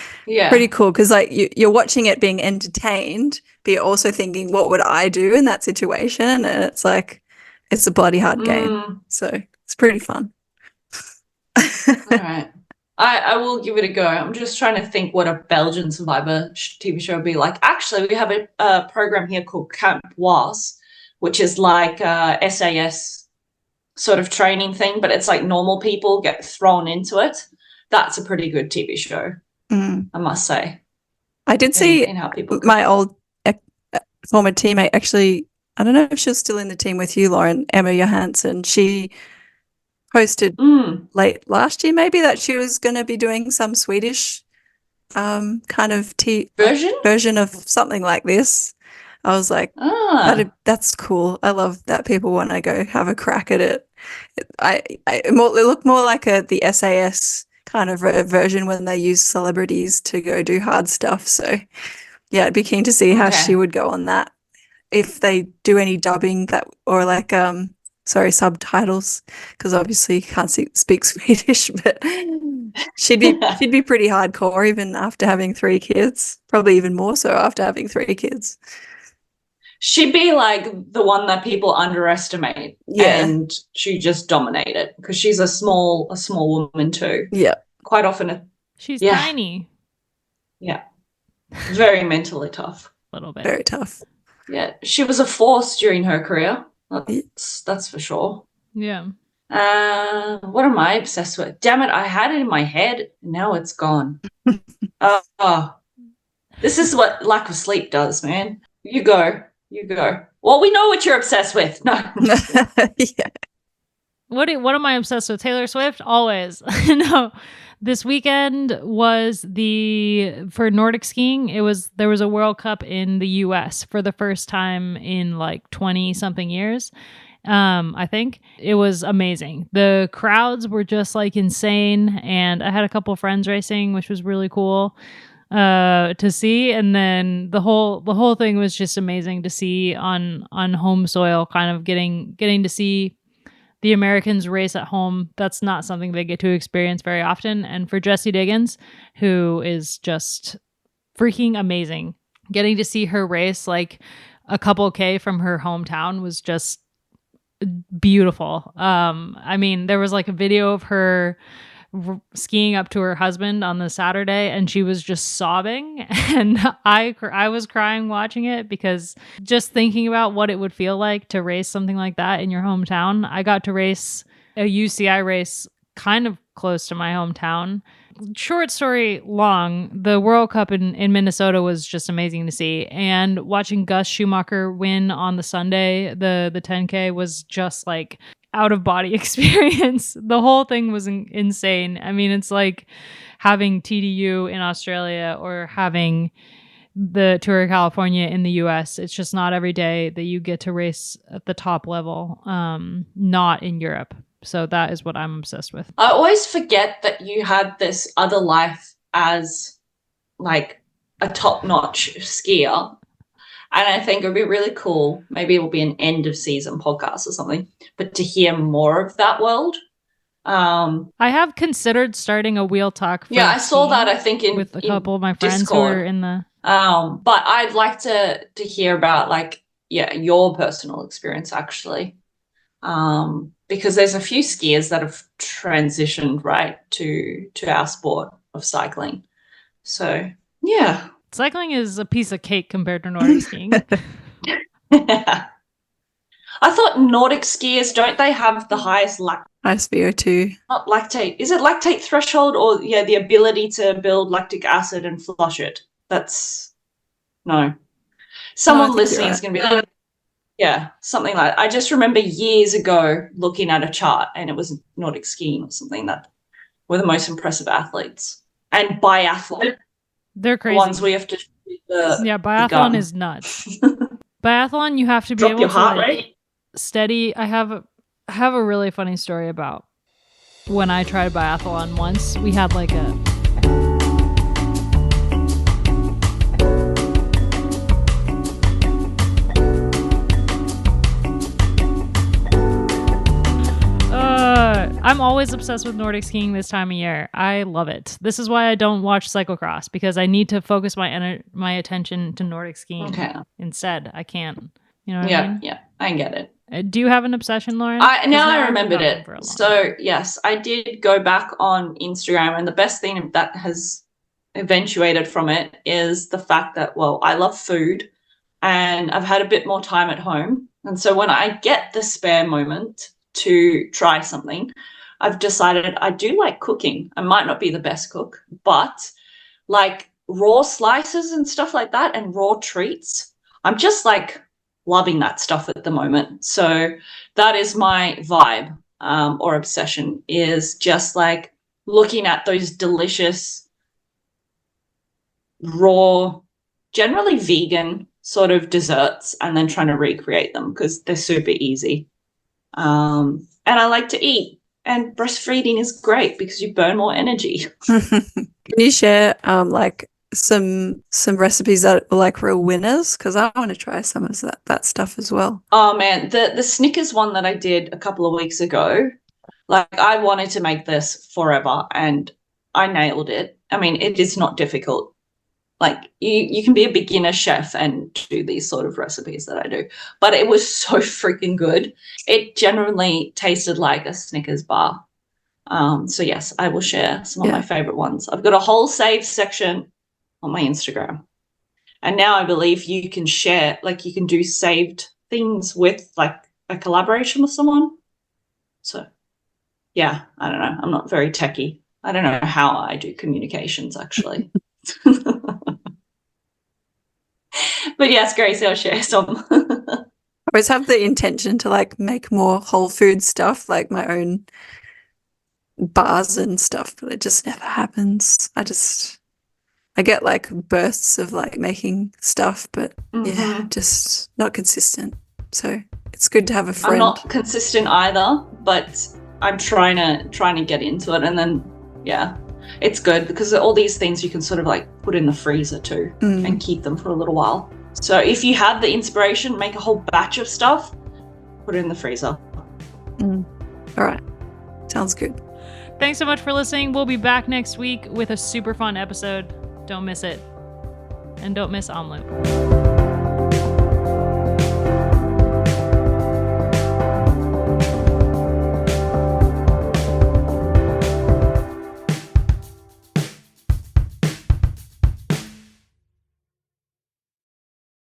cool because like you're watching it being entertained, but you're also thinking, what would I do in that situation? And it's like it's a bloody hard game. So it's pretty fun. All right. I will give it a go. I'm just trying to think what a Belgian Survivor TV show would be like. Actually, we have a program here called Camp Was, which is like a SAS sort of training thing, but it's like normal people get thrown into it. That's a pretty good TV show, I must say. I did see in how people my old former teammate, actually, I don't know if she was still in the team with you, Loren, Emma Johansson. She posted late last year maybe that she was going to be doing some Swedish kind of version of something like this. I was like, that's cool. I love that people want to go have a crack at it. It looked more like the SAS kind of version when they use celebrities to go do hard stuff. So yeah, I'd be keen to see how she would go on that. If they do any dubbing or like subtitles, because obviously you can't speak Swedish, but she'd be pretty hardcore even after having 3 kids, probably even more so after having 3 kids. She'd be like the one that people underestimate, and she just dominated because she's a small woman too. Yeah, quite often she's tiny. Yeah, very mentally tough. A little bit, very tough. Yeah, she was a force during her career. That's for sure. Yeah. What am I obsessed with? Damn it, I had it in my head. Now it's gone. This is what lack of sleep does, man. You go. Well, we know what you're obsessed with. No. Yeah. What am I obsessed with? Taylor Swift? Always. No. This weekend was for Nordic skiing. There was a World Cup in the US for the first time in like 20 something years. I think it was amazing. The crowds were just like insane. And I had a couple friends racing, which was really cool to see. And then the whole thing was just amazing to see on home soil, kind of getting to see the Americans race at home. That's not something they get to experience very often. And for Jessie Diggins, who is just freaking amazing, getting to see her race like a couple K from her hometown was just beautiful. I mean, there was like a video of her skiing up to her husband on the Saturday, and she was just sobbing, and I was crying watching it, because just thinking about what it would feel like to race something like that in your hometown. I got to race a UCI race kind of close to my hometown. Short story long, the World Cup in Minnesota was just amazing to see, and watching Gus Schumacher win on the Sunday, the 10K, was just like out of body experience. The whole thing was insane. I mean, it's like having TDU in Australia or having the Tour of California in the US. It's just not every day that you get to race at the top level, not in Europe. So that is what I'm obsessed with. I always forget that you had this other life as like a top-notch skier. And I think it would be really cool, maybe it will be an end of season podcast or something, but to hear more of that world. I have considered starting a wheel talk. I saw that, I think, with a couple of my friends Discord. who are in the... But I'd like to hear about, like, your personal experience, actually. Because there's a few skiers that have transitioned, right, to our sport of cycling. So, yeah. Cycling is a piece of cake compared to Nordic skiing. I thought Nordic skiers, don't they have the highest VO2? Not lactate. Is it lactate threshold, or the ability to build lactic acid and flush it? No. Someone listening is going to be like, something like that. I just remember years ago looking at a chart, and it was Nordic skiing or something that were the most impressive athletes. And biathlon. They're crazy. The ones we have to biathlon is nuts. Biathlon, you have to be drop able your to heart rate. Steady. I have a really funny story about when I tried biathlon once. We had like I'm always obsessed with Nordic skiing this time of year. I love it. This is why I don't watch cyclocross, because I need to focus my attention to Nordic skiing. Okay. Instead. I can't. You know what I mean? Yeah, I get it. Do you have an obsession, Loren? Now I remembered it. So yes, I did go back on Instagram, and the best thing that has eventuated from it is the fact that, well, I love food and I've had a bit more time at home. And so when I get the spare moment to try something, I've decided I do like cooking. I might not be the best cook, but like raw slices and stuff like that and raw treats, I'm just like loving that stuff at the moment. So that is my vibe or obsession, is just like looking at those delicious raw, generally vegan sort of desserts and then trying to recreate them because they're super easy. And I like to eat, and breastfeeding is great because you burn more energy. Can you share like some recipes that are like real winners? Because I want to try some of that stuff as well. Oh man, the Snickers one that I did a couple of weeks ago, like I wanted to make this forever and I nailed it. I mean, it is not difficult. Like you can be a beginner chef and do these sort of recipes that I do, but it was so freaking good. It genuinely tasted like a Snickers bar. So yes, I will share some of my favorite ones. I've got a whole saved section on my Instagram, and now I believe you can share, like you can do saved things with like a collaboration with someone. So yeah, I don't know. I'm not very techie. I don't know how I do communications actually. But yes, Gracie, I'll share some. I always have the intention to like make more whole food stuff, like my own bars and stuff, but it just never happens. I get like bursts of like making stuff, but yeah, just not consistent. So it's good to have a friend. I'm not consistent either, but I'm trying to get into it, and then yeah, it's good because all these things you can sort of like put in the freezer too and keep them for a little while. So if you have the inspiration, make a whole batch of stuff, put it in the freezer. All right. Sounds good. Thanks so much for listening. We'll be back next week with a super fun episode. Don't miss it. And don't miss Omloop.